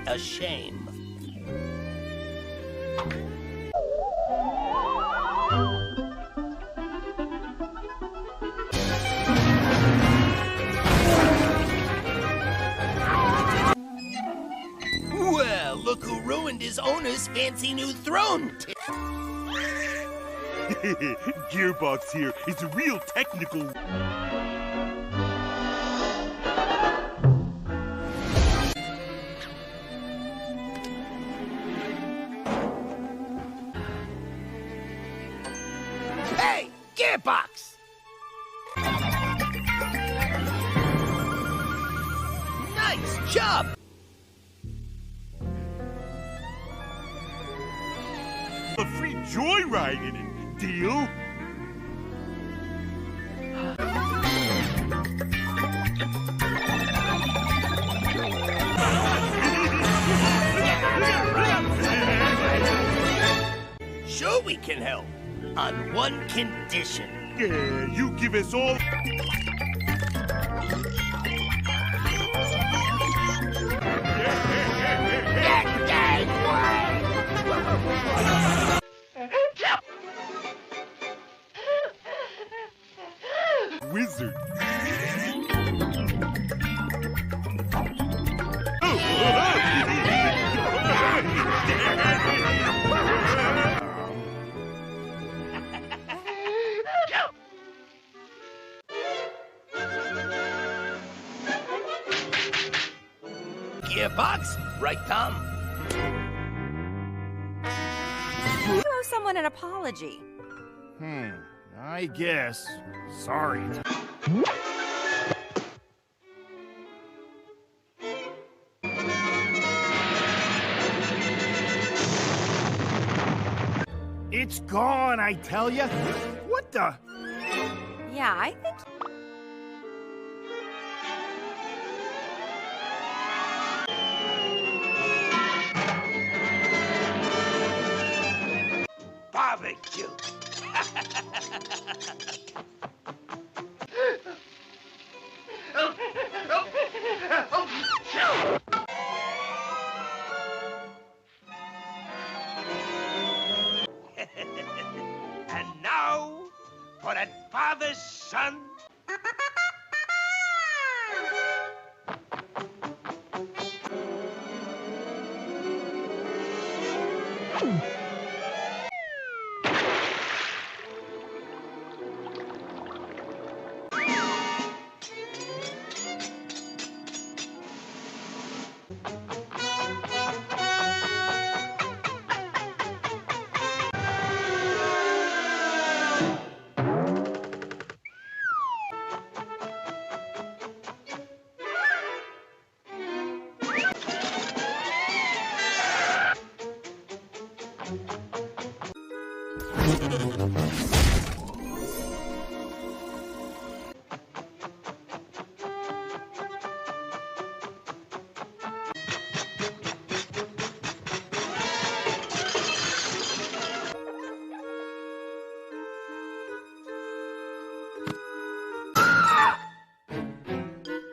a shame. Well, look who ruined his owner's fancy new throne. Gearbox here is a real technical... Hey, Gearbox! Nice job! A free joyride in it. Deal? Sure we can help. On one condition. Yeah, you give us all... Wizard. Gearbox, right, Tom? You owe someone an apology. I guess. Sorry. It's gone, I tell ya. What the? Yeah, I think... Barbecue. And now, for that father's son.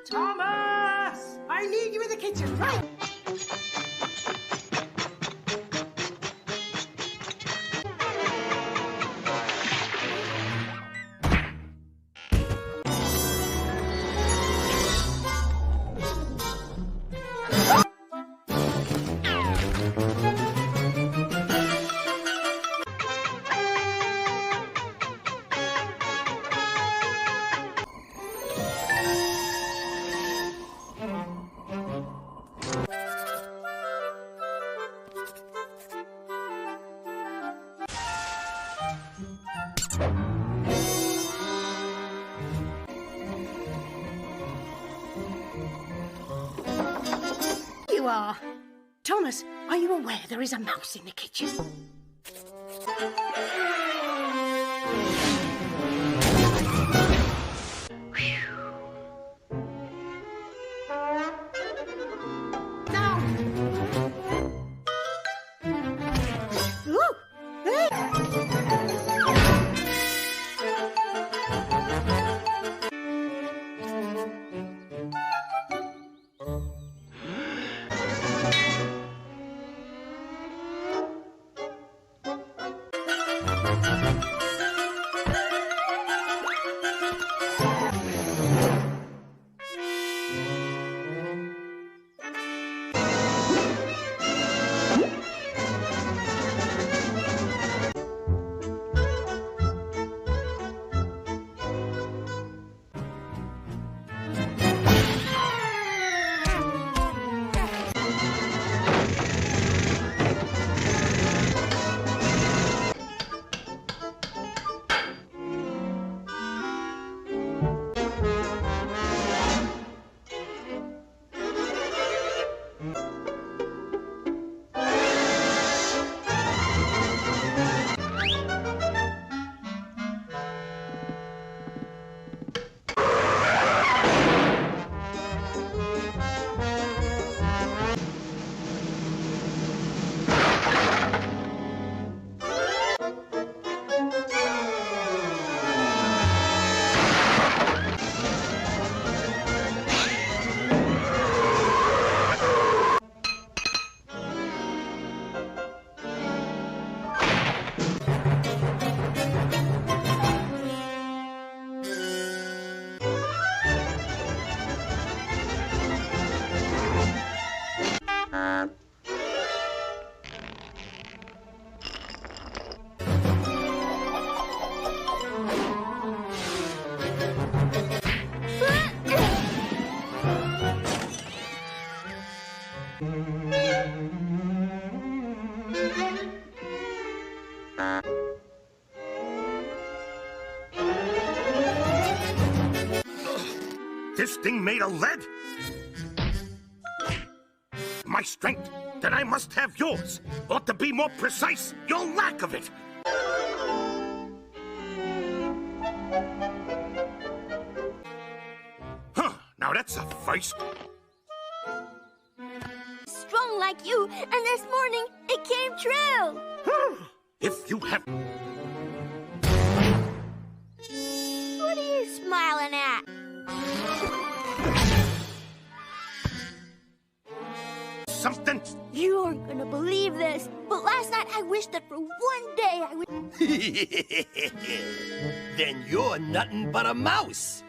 Thomas! I need you in the kitchen, right? You are. Thomas, are you aware there is a mouse in the kitchen? this thing made of lead? My strength, then I must have yours. Or to be more precise, your lack of it. Huh, now that's a first. Strong like you, and this morning it came true. If you have... What are you smiling at? Something? You aren't gonna believe this, but last night I wished that for one day I would... Then you're nothing but a mouse.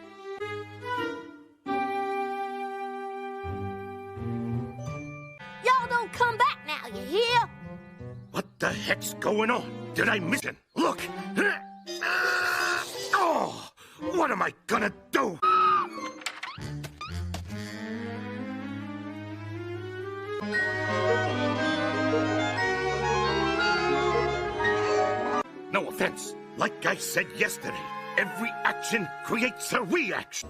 Y'all don't come back now, you hear? What the heck's going on? Did I miss it? Look! Oh! What am I gonna do? No offense. Like I said yesterday, every action creates a reaction.